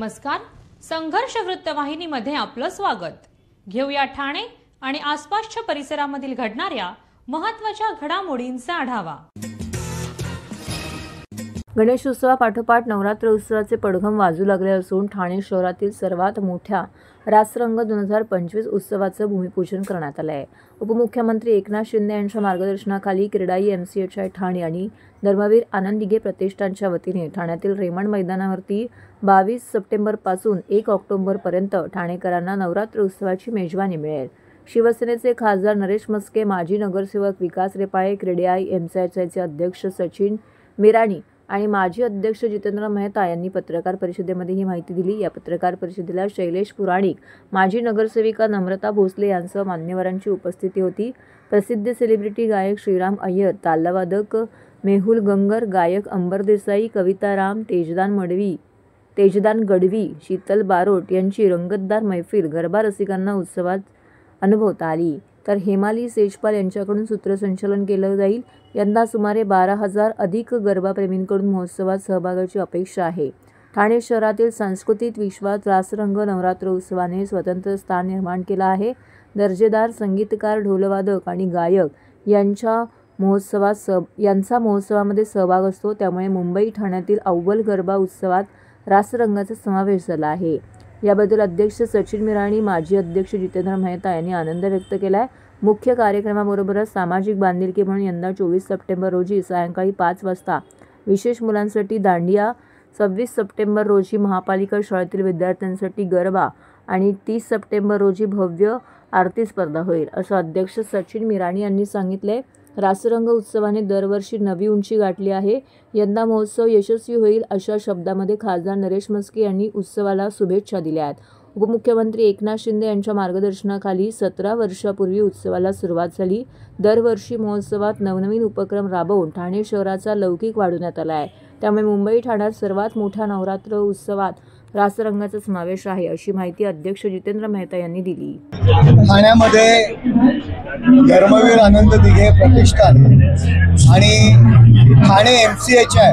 नमस्कार, संघर्ष वृत्तवाहिनीमध्ये आपलं स्वागत। घेऊया ठाणे आणि आसपासच्या परिसरामधील घडणाऱ्या महत्त्वाच्या घडामोडींचा आढावा। गणेशोत्सवापाठोपाठ नवरात्र उत्सवाचे पडघम वाजू लागले असून ठाणे शहरातील सर्वात मोठ्या रासरंग 2025 उत्सवाचं भूमिपूजन करण्यात आलं आहे। उपमुख्यमंत्री एकनाथ शिंदे यांच्या मार्गदर्शनाखाली क्रीडाई MCHI ठाणे आणि धर्मवीर आनंद दिघे प्रतिष्ठानच्या वतीने ठाण्यातील रेमंड मैदानावरती 22 सप्टेंबरपासून 1 ऑक्टोबरपर्यंत ठाणेकरांना नवरात्र उत्सवाची मेजवानी मिळेल। शिवसेनेचे खासदार नरेश मस्के, माजी नगरसेवक विकास रेपाळे, क्रीडाई MCHIचे अध्यक्ष सचिन मिराणी आणि माजी अध्यक्ष जितेंद्र मेहता यांनी पत्रकार परिषदेमध्ये ही माहिती दिली। या पत्रकार परिषदेला शैलेश पुराणिक, माजी नगरसेविका नम्रता भोसले यांसह मान्यवरांची उपस्थिती होती। प्रसिद्ध सेलिब्रिटी गायक श्रीराम अय्यर, तालवादक मेहुल गंगर, गायक अंबर देसाई, कविता राम, तेजदान गडवी, शीतल बारोट यांची रंगतदार मैफिल गरबा रसिकांना उत्सवात अनुभवता आली। तर हेमाली सेजपाल यांच्याकडून सूत्रसंचालन केलं जाईल। यंदा सुमारे 12,000 अधिक गरबाप्रेमींकडून महोत्सवात सहभागाची अपेक्षा आहे। ठाणे शहरातील सांस्कृतिक विश्वात रासरंग नवरात्र उत्सवाने स्वतंत्र स्थान निर्माण केलं आहे। दर्जेदार संगीतकार, ढोलवादक आणि गायक यांचा महोत्सवामध्ये सहभाग असतो। त्यामुळे मुंबई ठाण्यातील अव्वल गरबा उत्सवात रासरंगाचा समावेश झाला आहे। याबद्दल अध्यक्ष सचिन मिराणी, माजी अध्यक्ष जितेंद्र मेहता यांनी आनंद व्यक्त केलाय। मुख्य कार्यक्रमाबरोबरच सामाजिक बांधिलकी म्हणून यंदा 24 सप्टेंबर रोजी सायंकाळी 5 वाजता विशेष मुलांसाठी दांडिया, 26 सप्टेंबर रोजी महापालिका शाळेतील विद्यार्थ्यांसाठी गरबा आणि 30 सप्टेंबर रोजी भव्य आरती स्पर्धा होईल, असं अध्यक्ष सचिन मिराणी यांनी सांगितले। रासरंग उत्सवाने दरवर्षी नवी उंची गाठली आहे। यंदा महोत्सव यशस्वी होईल अशा शब्दामध्ये खासदार नरेश मस्के यांनी उत्सवाला शुभेच्छा दिल्या आहेत। उपमुख्यमंत्री एकनाथ शिंदे यांच्या मार्गदर्शनाखाली 17 वर्षापूर्वी उत्सवाला सुरुवात झाली। दरवर्षी महोत्सवात नवनवीन उपक्रम राबवून ठाणे शहराचा लौकिक वाढवण्यात आला आहे। त्यामुळे मुंबई ठाण्यात सर्वात मोठ्या नवरात्र उत्सवात रासरंगाचा समावेश आहे, अशी माहिती अध्यक्ष जितेंद्र मेहता यांनी दिली। ठाण्यामध्ये धर्मवीर आनंद दिघे प्रतिष्ठान आणि ठाणे MCHI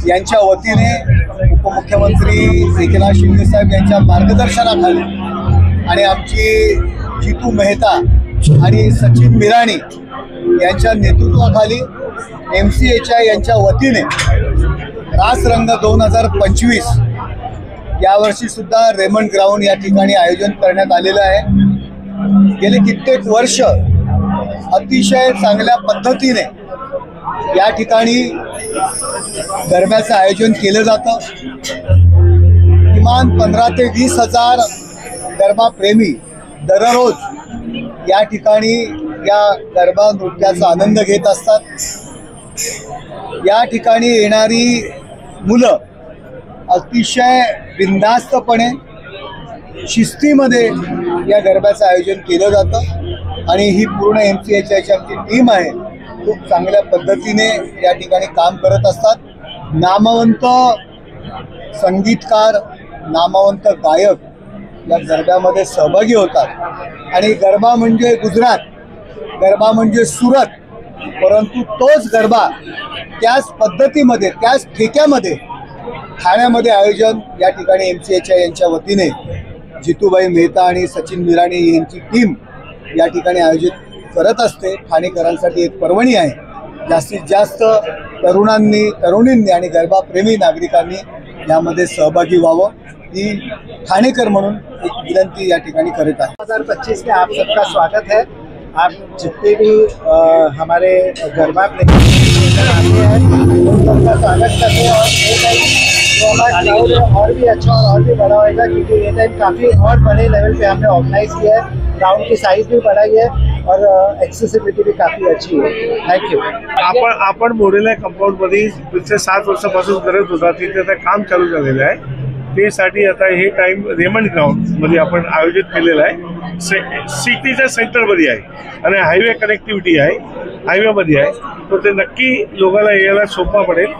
यांच्या वतीने उपमुख्यमंत्री एकनाथ शिंदे साहेब यांच्या मार्गदर्शनाखाली आणि आमची जितू मेहता आणि सचिन मिराणी यांच्या नेतृत्वाखाली MCHI यांच्या वतीने रासरंग 2025 यावर्षी सुद्धा रेमंड ग्राउंड या ठिकाणी आयोजन करण्यात आलेलं आहे। गेले कित्येक वर्ष अतिशय चांगल्या पद्धतीने या ठिकाणी गरब्याचं आयोजन केलं जातं। किमान 15 ते 20 हजार गरबा प्रेमी दररोज या ठिकाणी या गरबा नृत्याचा आनंद घेत असतात। या ठिकाणी येणारी मुलं अतिशय बिनधास्तपणे शिस्तीमध्ये या गरब्याचं आयोजन केलं जातं आणि ही पूर्ण MCHIची आमची टीम आहे, खूप चांगल्या पद्धतीने या ठिकाणी काम करत असतात। नामवंत संगीतकार, नामवंत गायक या गरब्यामध्ये सहभागी होतात आणि गरबा म्हणजे गुजरात, गरबा म्हणजे सुरत, परंतु तोच गरबा त्याच पद्धतीमध्ये, त्याच ठेक्यामध्ये ठाण्यामध्ये आयोजन या ठिकाणी MCHI यांच्या वतीने जितूबाई मेहता आणि सचिन मिराणी यांची टीम या ठिकाणी आयोजित करत असते। ठाणेकरांसाठी एक पर्वणी आहे। जास्तीत जास्त तरुणींनी आणि गरबाप्रेमी नागरिकांनी यामध्ये सहभागी व्हावं ही ठाणेकर म्हणून एक विनंती या ठिकाणी करत आहे। 2025 में आप सबका स्वागत है। आप जितने भी हमारे गरबा प्रेमी आते हैं उन सबका स्वागत करते हैं और ये टाइम जो हमारा क्राउड है और भी अच्छा और भी बड़ा होगा, क्योंकि ये टाइम काफ़ी और बड़े लेवल पे हमने ऑर्गेनाइज किया है। ग्राउंड की साइज भी बढ़ाई है और एक्सेसिबिलिटी भी काफ़ी अच्छी है। Thank you. आपण मोडेला कंपाऊंडमध्ये पुढच्या 7 वर्षापासून करत होता, तिथे आता काम चालू झालेलं आहे। त्यासाठी आता हे टाइम रेमंड ग्राउंडमध्ये आपण आयोजित केलेलं आहे। सिटीच्या सेंटरमध्ये आहे आणि हायवे कनेक्टिव्हिटी आहे, हायवेमध्ये आहे, तर ते नक्की लोकांना यायला सोपा पडेल।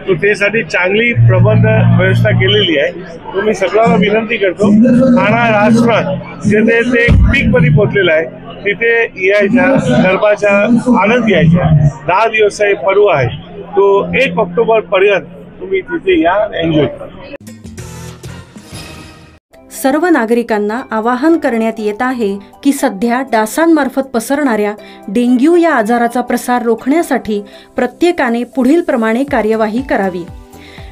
तो त्यासाठी चांगली प्रबंध व्यवस्था केलेली आहे। तो मी सगळ्यांना विनंती करतो, ठाणा राजफ्रंट जिथे ते पीकमध्ये पोहोचलेलं आहे तिथे यायच्या, गरबाचा आनंद घ्यायचा। 10 दिवसाचा पर्व आहे तो 1 ऑक्टोबरपर्यंत तुम्ही तिथे या, एन्जॉय करा। सर्व नागरिकांना आवाहन करण्यात येत आहे की सध्या डासांमार्फत पसरणाऱ्या डेंग्यू या आजाराचा प्रसार रोखण्यासाठी प्रत्येकाने पुढीलप्रमाणे कार्यवाही करावी।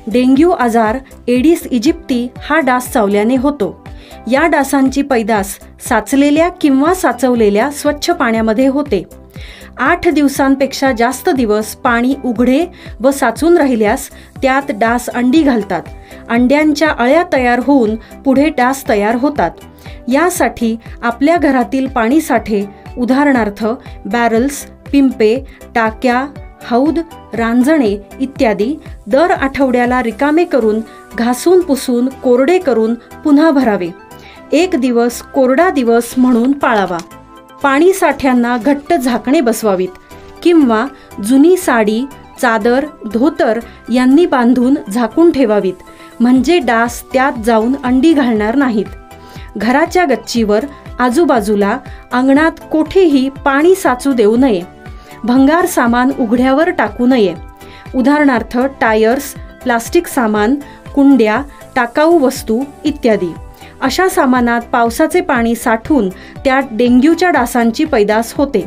डेंग्यू आजार एडिस इजिप्ती हा डास चावल्याने होतो। या डासांची पैदास साचलेल्या किंवा साचवलेल्या स्वच्छ पाण्यामध्ये होते। 8 दिवसांपेक्षा जास्त दिवस पाणी उघडे व साचून राहिल्यास त्यात डास अंडी घालतात। अंड्यांच्या अळ्या तयार होऊन पुढे डास तयार होतात। यासाठी आपल्या घरातील पाणी साठे उदाहरणार्थ बॅरल्स, पिंपे, टाक्या, हौद, रांजणे इत्यादी दर आठवड्याला रिकामे करून घासून पुसून कोरडे करून पुन्हा भरावे। 1 दिवस कोरडा दिवस म्हणून पाळावा। पाणी साठ्यांना घट्ट झाकणे बसवावीत किंवा जुनी साडी, चादर, धोतर यांनी बांधून झाकून ठेवावीत, म्हणजे डास त्यात जाऊन अंडी घालणार नाहीत। घराच्या गच्चीवर, आजूबाजूला, अंगणात कोठेही पाणी साचू देऊ नये। भंगार सामान उघड्यावर टाकू नये, उदाहरणार्थ टायर्स, प्लास्टिक सामान, कुंड्या, टाकाऊ वस्तू इत्यादी। अशा सामानात पावसाचे पाणी साठून त्यात डेंग्यूच्या डासांची पैदास होते।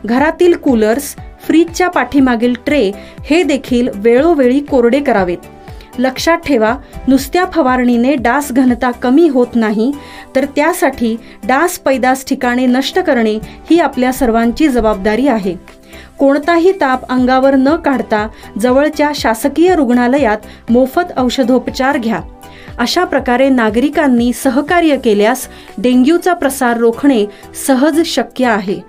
घरातील कूलर्स, फ्रीजच्या पाठीमागील ट्रे हे देखील वेळोवेळी कोरडे करावेत। लक्षात ठेवा, नुसत्या फवारणीने डास घनता कमी होत नाही, तर त्यासाठी डास पैदास ठिकाणे नष्ट करणे ही आपल्या सर्वांची जबाबदारी आहे। कोणताही ताप अंगावर न काढता जवळच्या शासकीय रुग्णालयात मोफत औषधोपचार घ्या। अशा प्रकारे नागरिकांनी सहकार्य केल्यास डेंग्यूचा प्रसार रोखणे सहज शक्य आहे।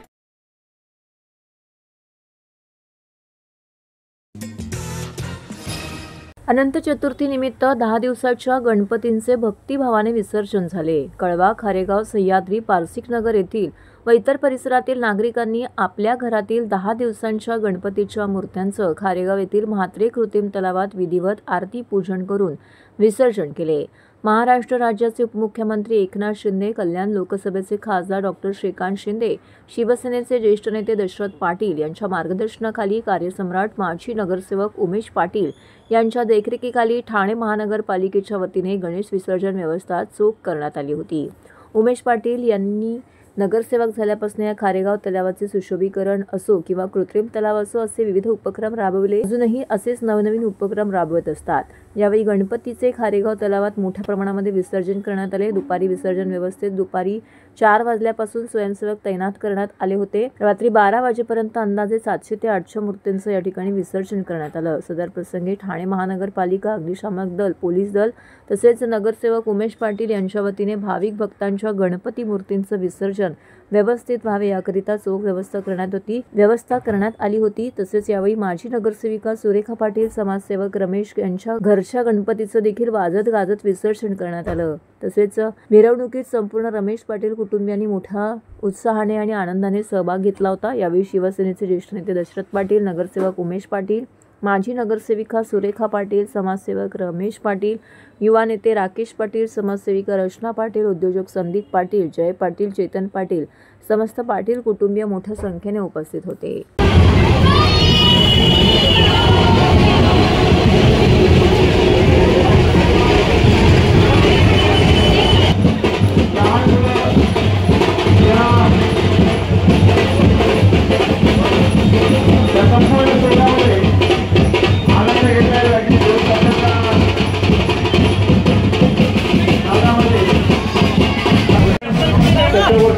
अनंत चतुर्थीनिमित्त 10 दिवसाच्या गणपतींचे भक्तिभावाने विसर्जन झाले। कळवा, खारेगाव, सह्याद्री, पारसिकनगर येथील व इतर परिसरातील नागरिकांनी आपल्या घरातील 10 दिवसांच्या गणपतीच्या मूर्त्यांचं खारेगाव येथील म्हात्रे कृत्रिम तलावात विधिवत आरती पूजन करून विसर्जन केले। महाराष्ट्र राज्याचे उपमुख्यमंत्री एकनाथ शिंदे, कल्याण लोकसभेचे खासदार डॉक्टर श्रीकांत शिंदे, शिवसेनेचे ज्येष्ठ नेते दशरथ पाटील यांच्या मार्गदर्शनाखाली कार्यसम्राट माजी नगरसेवक उमेश पाटील यांच्या देखरेखीखाली ठाणे महानगरपालिकेच्या वतीने गणेश विसर्जन व्यवस्था चोख करण्यात आली होती। उमेश पाटील यांनी नगरसेवक झाल्यापासून या खारेगाव तलावाचे सुशोभीकरण असो किंवा कृत्रिम तलाव असो असे विविध उपक्रम राबवले, अजूनही असेच नवनवीन उपक्रम राबवत असतात। यावेळी गणपतीचे खारेगाव तलावात मोठ्या प्रमाणामध्ये विसर्जन करण्यात आले। दुपारी विसर्जन व्यवस्थेत दुपारी 4 वाजल्यापासून स्वयंसेवक तैनात करण्यात आले होते। रात्री 12 वाजेपर्यंत अंदाजे 700 ते 800 मूर्तींचं या ठिकाणी विसर्जन करण्यात आलं। सदर प्रसंगी ठाणे महानगरपालिका, अग्निशामक दल, पोलीस दल तसेच नगरसेवक उमेश पाटील यांच्या वतीने भाविक भक्तांच्या गणपती मूर्तींचं विसर्जन व्यवस्थित व्हावे याकरिता चोख व्यवस्था करण्यात आली होती। तसेच यावेळी माजी नगरसेविका सुरेखा पाटील, समाजसेवक रमेश यांच्या घरच्या गणपतीचं देखील वाजत गाजत विसर्जन करण्यात आलं। तसेच मिरवणुकीत संपूर्ण रमेश पाटील कुटुंबियांनी मोठ्या उत्साहाने आणि आनंदाने सहभाग घेतला होता। यावेळी शिवसेनेचे ज्येष्ठ नेते दशरथ पाटील, नगरसेवक उमेश पाटील, माजी नगरसेविका सुरेखा पाटील, समाजसेवक रमेश पाटील, युवा नेते राकेश पाटील, समाजसेविका रचना पाटील, उद्योजक संदीप पाटील, जय पाटील, चेतन पाटील, समस्त पाटील कुटुंबीय मोठ्या संख्येने उपस्थित होते।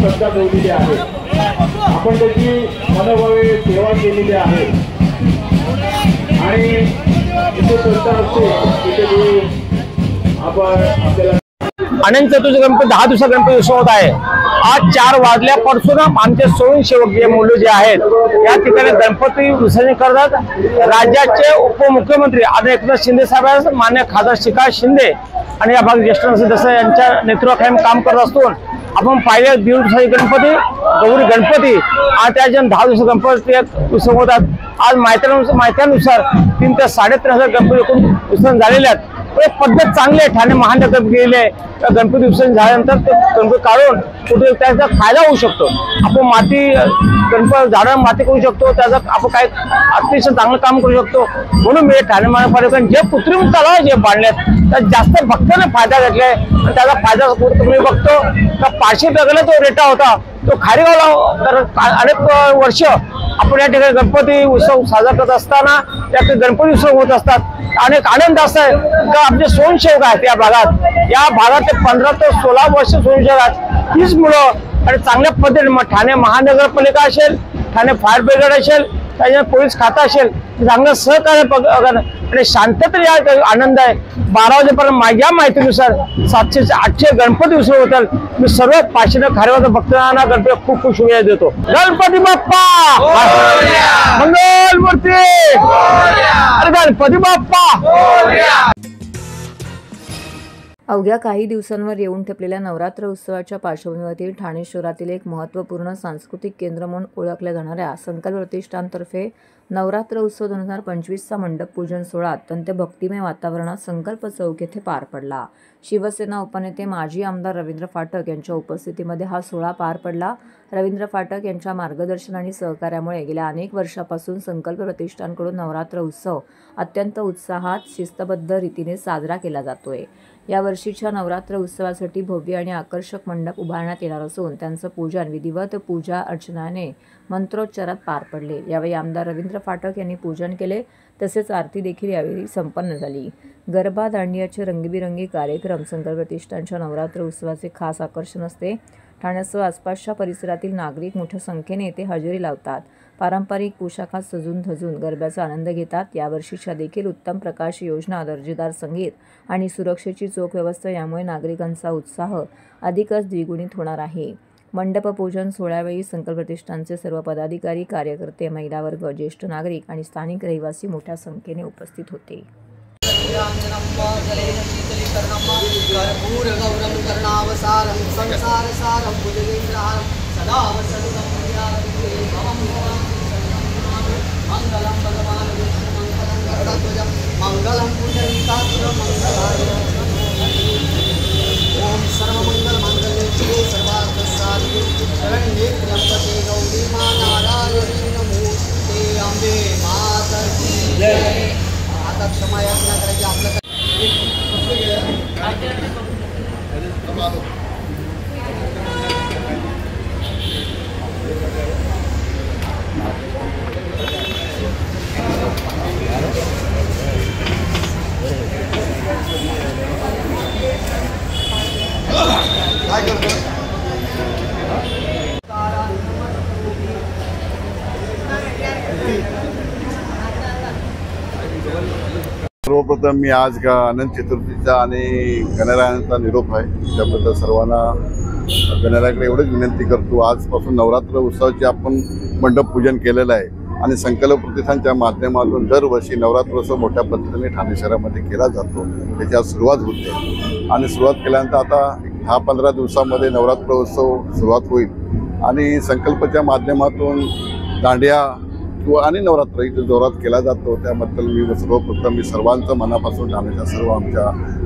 श्रद्धा ठेवलेली आहे, आपण त्याची मनोभावे सेवा केलेली आहे आणि जिथे श्रद्धा असते तिथे आपण आपल्याला अनंत चतुर्थी गणपती 10 दिवसा गणपती उत्सव होत आहे। आज 4 वाजल्यापासून आमचे स्वयंसेवक जे मुलं जे आहेत या ठिकाणी गणपती विसर्जन करतात। राज्याचे उपमुख्यमंत्री आदरणीय एकनाथ शिंदे साहेब, मान्य खासदार श्रीकांत शिंदे आणि या भाग ज्येष्ठ सदस्य यांच्या नेतृत्वाखाली काम करत असतो। आपण पाहिले 1.5 दिवसाचे गणपती, गौरी गणपती आणि त्याच्या 10 दिवस गणपती उत्सव होतात। आज माहित्यानुसार 3 ते 3.5 हजार गणपती एकूण विसर्जन झालेले आहेत। एक पद्धत चांगली आहे ठाणे महानगर गेले आहे. गणपती विसर्जन झाल्यानंतर ते गणपती काढून कुठे त्याचा फायदा होऊ शकतो. आपण माती गणपती झाडं माती करू शकतो, त्याचा आपण काय अतिशय चांगलं काम करू शकतो. म्हणून मी ठाणे महानगरपालिकेने जे कृत्रिम तलाव जे बांधलेत त्यात जास्त भक्तांना फायदा घेतलाय. आणि त्याचा फायदा तुम्ही बघतो का 500 रुपयाला तो रेटा होता तो खारीगावला. तर अनेक वर्ष आपण या ठिकाणी गणपती उत्सव साजरा करत असताना त्या गणपती उत्सव होत असतात. अनेक आनंद असा आहे का आमचे स्वयंसेवक आहेत या भागात 15 ते 16 वर्ष स्वयंसेवक आहेत. हीच मुलं आणि चांगल्या पद्धतीने ठाणे महानगरपालिका असेल, ठाणे फायर ब्रिगेड असेल, त्याच्या पोलीस खाता असेल, चांगलं सहकार्य आणि शांततेत या आनंद आहे. 12 वाजेपर्यंत माझ्या माहितीनुसार 700 ते 800 गणपती उत्सव होतात. मी सर्व 500 खारीगावच्या भक्तांना गणपती खूप खूप शुभेच्छा देतो. गणपती बाप्पा मंगल मूर्ती, अरे गणपती बाप्पा. अवघ्या काही दिवसांवर येऊन ठेपलेल्या नवरात्र उत्सवाच्या पार्श्वभूमीवरती ठाणे शहरातील एक महत्त्वपूर्ण सांस्कृतिक केंद्र म्हणून ओळखल्या जाणाऱ्या संकल्प प्रतिष्ठानतर्फे नवरात्र उत्सव 2025चा मंडप पूजन सोहळा अत्यंत भक्तिमय वातावरणात संकल्प चौक येथे पार पडला. शिवसेना उपनेते माजी आमदार रवींद्र फाटक यांच्या उपस्थितीमध्ये हा सोहळा पार पडला. रवींद्र फाटक यांच्या मार्गदर्शन आणि सहकार्यामुळे गेल्या अनेक वर्षापासून संकल्प प्रतिष्ठानकडून नवरात्र उत्सव अत्यंत उत्साहात शिस्तबद्ध रीतीने साजरा केला जातोय. या वर्षीच्या नवरात्र उत्सवासाठी भव्य आणि आकर्षक मंडप उभारण्यात येणार असून त्यांचं पूजन विधिवत पूजा अर्चनाने मंत्रोच्चारात पार पडले. यावेळी आमदार रवींद्र फाटक यांनी पूजन केले, तसेच आरती देखील यावेळी संपन्न झाली. गरबा, दांडियाचे रंगीबिरंगी कार्यक्रम संकल्प प्रतिष्ठानच्या नवरात्र उत्सवाचे खास आकर्षण असते. ठाण्यासह आसपासच्या परिसरातील नागरिक मोठ्या संख्येने येथे हजेरी लावतात. पारंपरिक पोशाखात सजून धजून गरब्याचा आनंद घेतात. यावर्षीच्या देखील उत्तम प्रकाश योजना, दर्जेदार संगीत आणि सुरक्षेची चोख व्यवस्था यामुळे नागरिकांचा उत्साह अधिकच द्विगुणित होणार आहे. मंडप पूजन सोहळ्यावेळी संकल्प प्रतिष्ठानचे सर्व पदाधिकारी, कार्यकर्ते, महिला वर्ग, ज्येष्ठ नागरिक आणि स्थानिक रहिवासी मोठ्या संख्येने उपस्थित होते. मंगलम पुंडरीकाक्ष मंगलाय ओम सर्वमंगल मांगल्ये शिवे सर्वार्थ साधिके शरण्ये त्र्यंबके गौरी मा नारायणी नमोस्तुते. अंबे माता की जय. आता क्षमा याचना करायची आपलं काय करतो. सर्वप्रथम मी आज का अनंत चतुर्थीचा आणि गणरायांचा निरोप आहे. त्याबद्दल सर्वांना गणरायाकडे एवढंच विनंती करतो, आजपासून नवरात्र उत्सवाचे आपण मंडप पूजन केलेलं आहे आणि संकल्प प्रतिष्ठानच्या माध्यमातून दरवर्षी नवरात्र उत्सव मोठ्या पद्धतीने ठाणे शहरामध्ये केला जातो. त्याची सुरुवात होते आणि सुरुवात केल्यानंतर आता 10-15 दिवसामध्ये नवरात्र उत्सव सुरुवात होईल आणि संकल्पच्या माध्यमातून दांडिया आणि नवरात्र इथे जोरात केला जातो. त्याबद्दल मी सर्वप्रथम सर्वांचं मनापासून ठाण्याच्या सर्व आमच्या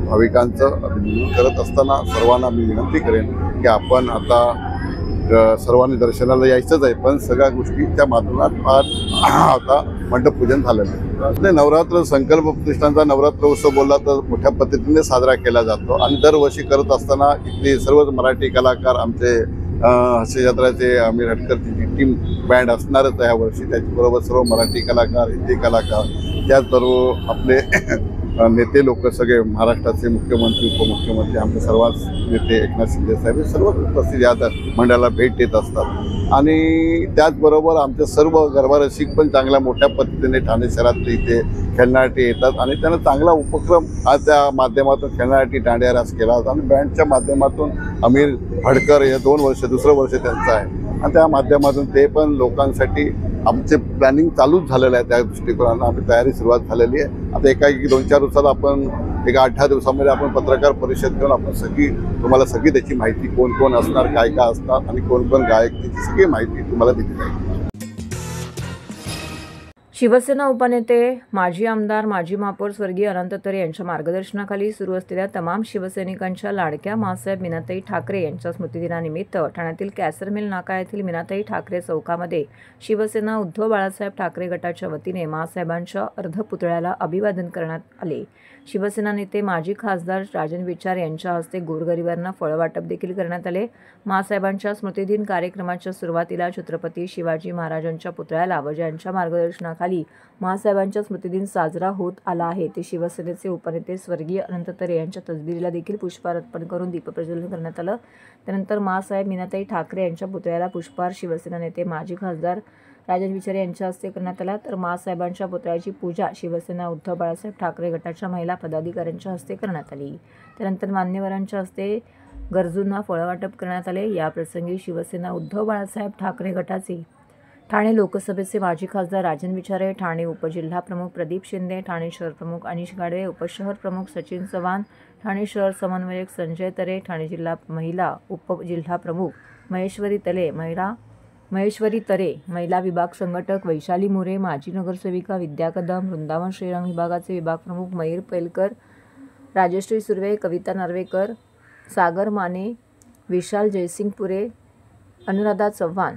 भाविकांचं अभिनंदन करत असताना सर्वांना मी विनंती करेन की आपण आता सर्वांनी दर्शनाला यायचंच आहे, पण सगळ्या गोष्टीच्या माध्यमात आता मंडप पूजन झालेलं आहे. नवरात्र संकल्प प्रतिष्ठानचा नवरात्र उत्सव बोलला तर मोठ्या पद्धतीने साजरा केला जातो आणि दरवर्षी करत असताना इथले सर्व मराठी कलाकार आमचे हास्य जत्राचे आमिर हटकरची टीम बँड असणारच आहे यावर्षी. त्याच्याबरोबर सर्व मराठी कलाकार, हिंदी कलाकार, त्याचबरोबर आपले नेते लोक सगळे महाराष्ट्राचे मुख्यमंत्री, उपमुख्यमंत्री, आमचे सर्वच नेते एकनाथ शिंदे साहेब सर्व उपस्थित या मंडळाला भेट देत असतात आणि त्याचबरोबर आमचे सर्व गरबा रसिक पण चांगल्या मोठ्या पद्धतीने ठाणे शहरात इथे खेळण्यासाठी येतात आणि त्यांना चांगला उपक्रम हा त्या माध्यमातून खेळण्यासाठी दांडिया रास केला होता आणि बँडच्या माध्यमातून आमिर हडकर हे 2 वर्ष दुसरं वर्ष त्यांचं आहे आणि त्या माध्यमातून ते पण लोकांसाठी आमचे प्लॅनिंग चालूच झालेलं आहे. त्या दृष्टिकोनानं आमची तयारी सुरुवात झालेली आहे. आता एकाएकी 2-4 दिवसात आपण 8-10 दिवसामध्ये आपण पत्रकार परिषद घेऊन आपण तुम्हाला सगळी त्याची माहिती कोण कोण असणार, काय काय असणार आणि कोण कोण गायक त्याची सगळी माहिती तुम्हाला दिली जाईल. शिवसेना उपनेते माजी आमदार माजी महापौर स्वर्गीय अनंत तरे यांच्या मार्गदर्शनाखाली सुरू असलेल्या तमाम शिवसैनिकांच्या लाडक्या माँसाहेब मीनाताई ठाकरे यांच्या स्मृतिदिनानिमित्त ठाण्यातील कॅसरमिल नाका येथील मीनाताई ठाकरे चौकामध्ये शिवसेना उद्धव बाळासाहेब ठाकरे गटाच्या वतीने माँसाहेबांच्या अर्धपुतळ्याला अभिवादन करण्यात आले। शिवसेना नेते माजी खासदार राजन विचार यांच्या हस्ते गोरगरिबांना फळवाटप देखील करण्यात आले। माँसाहेबांच्या स्मृतिदिन कार्यक्रमाच्या सुरुवातीला छत्रपती शिवाजी महाराजांच्या पुतळ्याला व ज्यांच्या मार्गदर्शनाखाली माँसाहेबांचा स्मृतिदिन साजरा होत आला आहे ते शिवसेनेचे उपनेते स्वर्गीय अनंत तरे यांच्या तसबिरीला देखील पुष्पहार अर्पण करून दीपप्रज्वलन करण्यात आलं। त्यानंतर माँसाहेब मीनाताई ठाकरे यांच्या पुतळ्याला पुष्पहार शिवसेना नेते माजी खासदार राजन विचारे यांच्या हस्ते करण्यात आला। तर माँसाहेबांच्या पुतळ्याची पूजा शिवसेना उद्धव बाळासाहेब ठाकरे गटाच्या महिला पदाधिकाऱ्यांच्या हस्ते करण्यात आली। त्यानंतर मान्यवरांच्या हस्ते गरजूंना फळवाटप करण्यात आले। या प्रसंगी शिवसेना उद्धव बाळासाहेब ठाकरे गटाचे ठाणे लोकसभेचे माजी खासदार राजन विचारे, ठाणे उपजिल्हा प्रमुख प्रदीप शिंदे, ठाणे शहर प्रमुख अनिश गाडवे, उपशहर प्रमुख सचिन चव्हाण, ठाणे शहर समन्वयक संजय तरे, ठाणे जिल्हा महिला उपजिल्हा प्रमुख महेश्वरी तरे, महिला विभाग संघटक वैशाली मोरे, माजी नगरसेविका विद्या कदम, वृंदावन श्रीराम विभागाचे विभाग प्रमुख मयूर पैलकर, राजश्री सुर्वे, कविता नार्वेकर, सागर माने, विशाल जयसिंगपुरे, अनुराधा चव्हाण,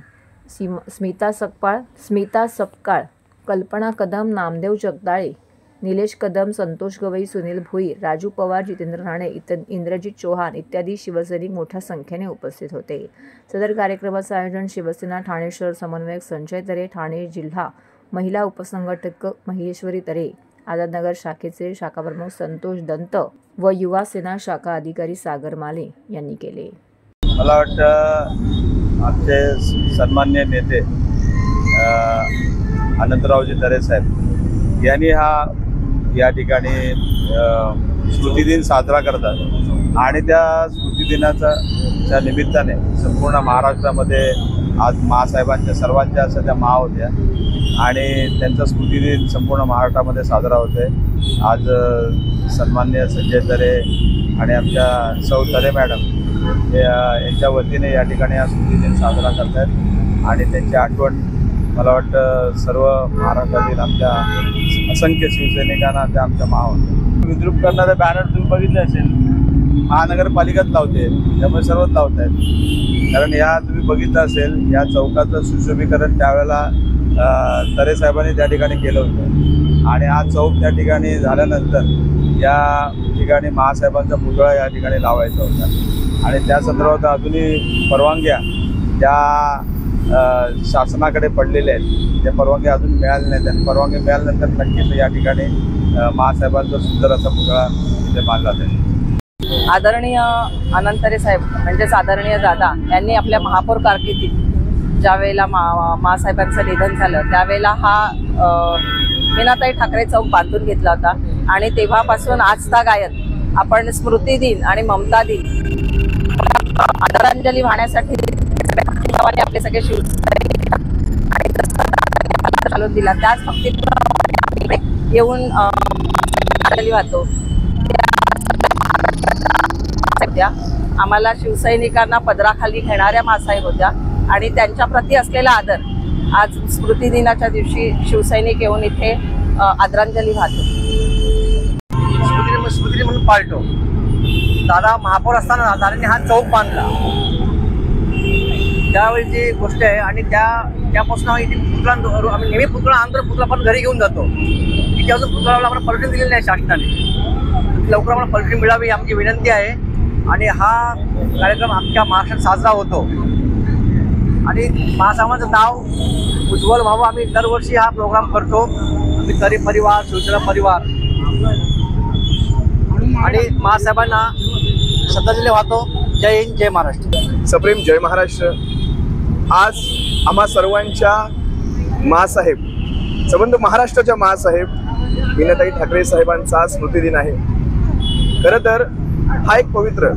स्मिता सपकाळ, कल्पना कदम, नामदेव जगदाळे, निलेश कदम, संतोष गवई, सुनील भोईर, राजू पवार, जितेंद्र राणे, इंद्रजित चौहान इत्यादी शिवसैनिक मोठ्या संख्येने उपस्थित होते। सदर कार्यक्रमाचे आयोजन शिवसेना ठाणे शहर समन्वयक संजय तरे, ठाणे जिल्हा महिला उपसंघटक महेश्वरी तरे, आझादनगर शाखेचे शाखा प्रमुख संतोष दंत व युवा सेना शाखा अधिकारी सागर माले यांनी केले। मला वाटतं आमचे सन्माननीय नेते अनंतरावजी तरे साहेब यांनी या ठिकाणी स्मृतिदिन साजरा करतात आणि त्या स्मृतिदिनाच्या निमित्ताने संपूर्ण महाराष्ट्रामध्ये आज माँसाहेबांच्या सर्वांच्या असं त्या माँ होत्या आणि त्यांचा स्मृतिदिन संपूर्ण महाराष्ट्रामध्ये साजरा होतोय। आज सन्माननीय संजय तरे आणि आमच्या सौ तरे मॅडम यांच्या वतीने या ठिकाणी हा स्मृतिदिन साजरा करत आहेत आणि त्यांची आठवण मला वाटतं सर्व महाराष्ट्रातील आमच्या असंख्य शिवसैनिकांना त्या आमच्या माँ विद्रूप करणारे बॅनर तुम्ही बघितले असेल, महानगरपालिकाच लावते, त्यामुळे सर्वच लावत आहेत। कारण या तुम्ही बघितलं असेल या चौकाचं सुशोभीकरण त्यावेळेला तरे साहेबांनी त्या ठिकाणी केलं होतं आणि हा चौक त्या ठिकाणी झाल्यानंतर या ठिकाणी माँसाहेबांचा पुतळा या ठिकाणी लावायचा होता आणि त्या संदर्भात अजूनही परवानग्या ज्या शासनाकडे पडलेले आहेत त्या परवानग्या अजून मिळाल्या नाहीत आणि परवानगी मिळाल्यानंतर नक्कीच या ठिकाणी माँसाहेबांचा सुंदर असा पुतळा इथे बांधला जाईल। आदरणीय अनंत तरे साहेब म्हणजेच आदरणीय दादा यांनी आपल्या महापौर कारकिर्दीत ज्या वेळेला माँसाहेबांचं निधन झालं त्यावेळेला हा मीनाताई ठाकरे चौक बांधून घेतला होता आणि तेव्हापासून आजतागायत आपण स्मृतिदिन आणि ममता दिन आदरांजली वाहण्यासाठी आपले सगळे शिवसैनिक आणि चालून दिला त्याच फक्त येऊन आदरांजली वाहतो। आम्हाला शिवसैनिकांना पदराखाली घेणाऱ्या माँसाहेब होत्या आणि त्यांच्या प्रती असलेला आदर आज स्मृतिदिनाच्या दिवशी शिवसैनिक येऊन इथे आदरांजली वाहतो। स्मृतिदिन म्हणून पाळतो। दादा महापौर असताना दादांनी हा चौक बांधला त्यावेळीची गोष्ट आहे आणि त्यापासून इथे पुतळा आम्ही नेहमी पुतळा आणतो, पुतळा पण घरी घेऊन जातो। इथे अजून पुतळ्याला आम्हाला परमिशन दिलेली नाही शासनाने, लवकर आम्हाला परमिशन मिळावी आमची विनंती आहे आणि हा कार्यक्रम आमच्या महाराष्ट्रात साजरा होतो आणि माँसाहेबांचं नाव उज्ज्वल व्हावं आम्ही दरवर्षी हा प्रोग्राम करतो। आम्ही तरी परिवार, शिवसेना परिवार आणि माँसाहेबांना श्रद्धांजली वाहतो। जय हिंद, जय महाराष्ट्र। सप्रेम जय महाराष्ट्र। आज आम्हा सर्वांच्या माँसाहेब संबंध महाराष्ट्राच्या माँसाहेब मीनाताई ठाकरे साहेबांचा स्मृतिदिन आहे। खरं तर हा एक पवित्र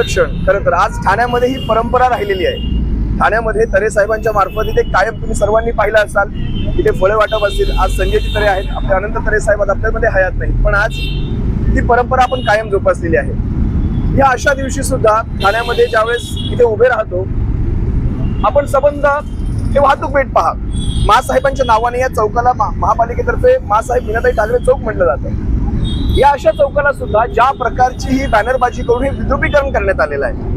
क्षण खरं तर आज ठाण्यामध्ये ही परंपरा राहिलेली आहे। ठाण्यामध्ये तरे साहेबांच्या मार्फत इथे कायम तुम्ही सर्वांनी पाहिलं असाल इथे फळे वाटप असतील। आज संजयजी तरे आहेत, आपले अनंत तरे साहेब आज आपल्यामध्ये हयात नाही पण आज ही परंपरा आपण कायम जोपासलेली आहे। या अशा दिवशी सुद्धा ठाण्यामध्ये ज्यावेळेस इथे उभे राहतो आपण संबंध हे वाहतूक पेठ पहा, मासाहेबांच्या नावाने या चौकाला महापालिकेतर्फे मासाहेब मीनाताई ठाकरे चौक म्हटलं जातं। या अशा चौकाला सुद्धा ज्या प्रकारची ही बॅनरबाजी करून हे विद्रुपीकरण करण्यात आलेलं आहे,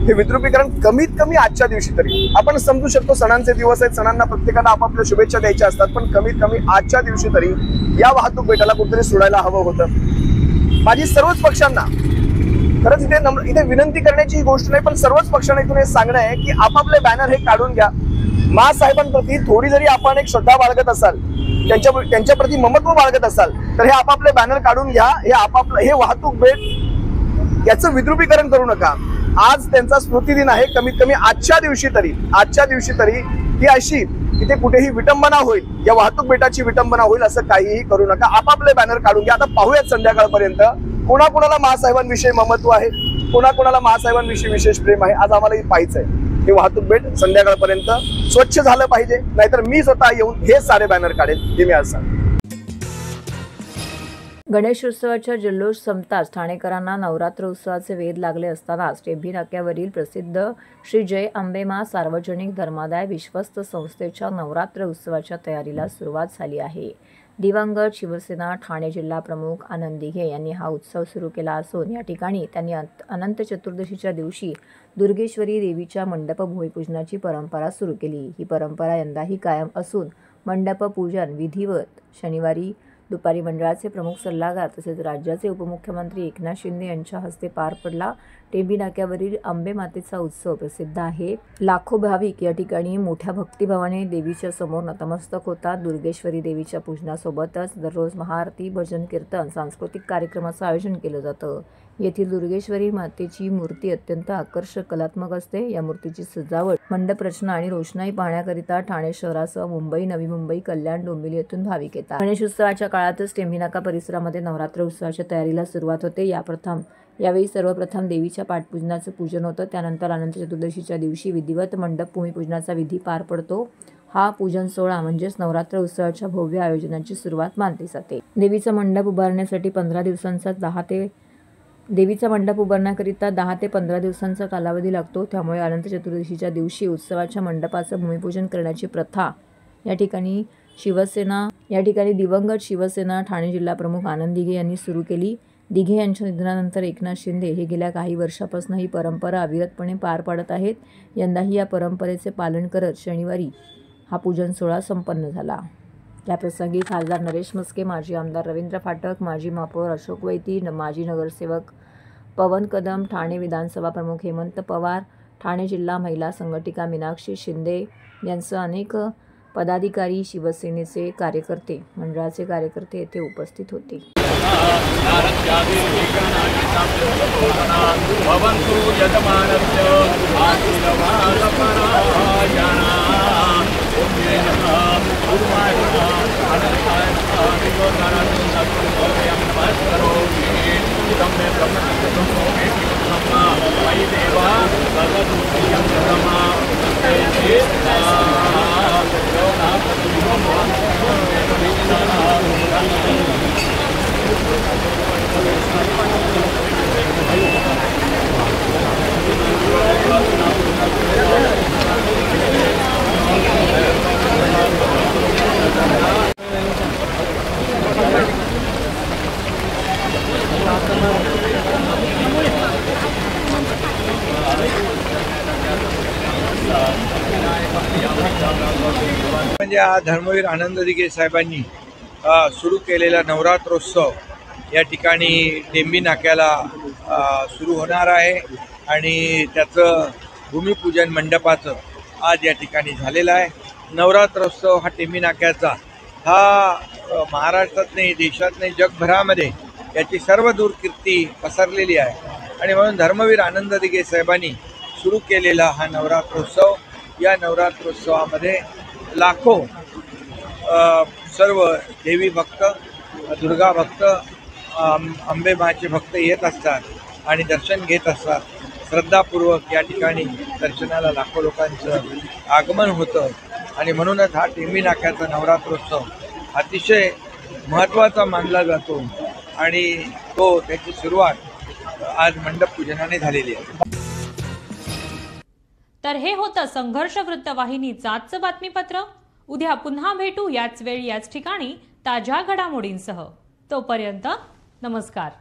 हे विद्रुपीकरण कमीत कमी आजच्या दिवशी तरी, आपण समजू शकतो सणांचे दिवस आहेत, सणांना प्रत्येकाला आपापल्या शुभेच्छा द्यायच्या असतात, पण कमीत कमी आजच्या दिवशी तरी या वाहतूक पेठाला कुठेतरी सोडायला हवं होतं। माझी सर्वच पक्षांना खरंच इथे विनंती करण्याची ही गोष्ट नाही, पण सर्वच पक्षांना इथून हे सांगणं आहे की आपापले बॅनर हे काढून घ्या। मासाहेबांप्रती थोडी जरी आपण एक श्रद्धा बाळगत असाल, त्यांच्याप्रती ममत्व बाळगत असाल, तर हे आपापले बॅनर काढून घ्या। हे आपापलं हे वाहतूक पेठ याचं विद्रुपीकरण करू नका। आज त्यांचा स्मृतिदिन आहे, कमीत कमी आजच्या दिवशी तरी ही अशी इथे कुठेही विटंबना होईल, या वाहतूक पेठाची विटंबना होईल असं काहीही करू नका। आपापले बॅनर काढून घ्या। आता पाहूयात संध्याकाळपर्यंत कोणाकोणाला महासाहेबांविषयी ममत्व आहे, कोणाकोणाला महासाहेबांविषयी विशेष प्रेम आहे। आज आम्हाला पाहायचंय हे वाहतूक पेठ संध्याकाळपर्यंत स्वच्छ झालं पाहिजे, नाहीतर मी स्वतः येऊन हे सारे बॅनर काढेन, हे मी आज सांगतो। गणेशोत्सवाच्या जल्लोष संपताच ठाणेकरांना नवरात्र उत्सवाचे वेध लागले असतानाच टेंभी नाक्यावरील प्रसिद्ध श्री जय अंबेमा सार्वजनिक धर्मादाय विश्वस्त संस्थेच्या नवरात्र उत्सवाच्या तयारीला सुरुवात झाली आहे। दिवंगत शिवसेना ठाणे जिल्हा प्रमुख आनंद दिघे यांनी हा उत्सव सुरू केला असून या ठिकाणी त्यांनी अनंत चतुर्दशीच्या दिवशी दुर्गेश्वरी देवीच्या मंडप भूमिपूजनाची परंपरा सुरू केली। ही परंपरा यंदाही कायम असून मंडप पूजन विधिवत शनिवारी दुपारी मंडळाचे प्रमुख सल्लागार तसेच राज्याचे उपमुख्यमंत्री एकनाथ शिंदे यांच्या हस्ते पार पडला। टेंभी नाक्यावरील अंबे मातेचा उत्सव प्रसिद्ध आहे। लाखो भाविक या ठिकाणी मोठ्या भक्तिभावाने देवीच्या समोर नतमस्तक होतात। दुर्गेश्वरी देवीच्या पूजनासोबतच दररोज महाआरती, भजन, कीर्तन, सांस्कृतिक कार्यक्रमाचं आयोजन केलं जातं। येथील दुर्गेश्वरी मातेची मूर्ती अत्यंत आकर्षक कलात्मक असते। या मूर्तीची सजावट, मंडप रचना आणि रोषणाई पाहण्याकरिता ठाणे शहरासह मुंबई, नवी मुंबई, कल्याण, डोंबिवली येथून भाविक येतात। गणेशोत्सवाच्या काळातच टेंभी नाका परिसरामध्ये नवरात्र उत्सवाच्या तयारीला सुरुवात होते। यावेळी सर्वप्रथम देवीच्या पाठपूजनाचं पूजन होतं। त्यानंतर अनंत चतुर्दशीच्या दिवशी विधिवत मंडप भूमिपूजनाचा विधी पार पडतो। हा पूजन सोहळा म्हणजेच नवरात्र उत्सवाच्या भव्य आयोजनाची सुरुवात मानली जाते। देवीचा मंडप उभारण्यासाठी 15 दिवसांचा देवीचा मंडप उभारण्याकरिता 10 ते 15 दिवसांचा कालावधी लागतो। त्यामुळे अनंत चतुर्दशीच्या दिवशी उत्सवाच्या मंडपाचं भूमिपूजन करण्याची प्रथा या ठिकाणी दिवंगत शिवसेना ठाणे जिल्हा प्रमुख आनंद दिघे यांनी सुरू केली। दिघे यांच्या निधनानंतर एकनाथ शिंदे हे गेल्या काही वर्षापासून ही परंपरा अविरतपणे पार पाडत आहेत। यंदाही या परंपरेचे पालन करत शनिवारी हा पूजन सोहळा संपन्न झाला। याप्रसंगी खासदार नरेश मस्के, माजी आमदार रवींद्र फाटक, माजी महापौर अशोक वैती, माजी नगरसेवक पवन कदम, ठाणे विधानसभा प्रमुख हेमंत पवार, ठाणे जिल्हा महिला संघटिका मीनाक्षी शिंदे यांसह अनेक पदाधिकारी, शिवसेनेचे कार्यकर्ते, मंडळाचे कार्यकर्ते येथे उपस्थित होते। म्हणजे धर्मवीर आनंद दिघे साहेबांनी सुरू केलेला नवरात्रोत्सव या ठिकाणी टेंभी नाक्याला सुरू होणार आहे आणि त्याचं भूमिपूजन मंडपाचं आज या ठिकाणी झालेलं आहे। नवरात्रोत्सव हा टेंभी नाक्याचा हा महाराष्ट्रात नाही, देशात नाही, जगभरामध्ये याची सर्वदूर कीर्ती पसरलेली आहे आणि म्हणून धर्मवीर आनंद दिघे साहेबांनी सुरू केलेला हा नवरात्रोत्सव, या नवरात्रोत्सवामध्ये लाखो सर्व देवी भक्त, दुर्गा भक्त, अंबे माचे भक्त येत असतात आणि दर्शन घेत असतात। श्रद्धापूर्वक या ठिकाणी दर्शनाला लाखो लोकांचं आगमन होतं आणि म्हणूनच हा टेंभी नाक्याचा नवरात्रोत्सव अतिशय महत्त्वाचा मानला जातो आणि त्याची सुरुवात आज मंडप पूजनाने झालेली आहे। तर तर हे होतं संघर्ष वृत्तवाहिनीचं आजचं बातमीपत्र. उद्या पुन्हा भेटू याच वेळी याच ठिकाणी ताज्या घडामोडींसह. तोपर्यंत नमस्कार.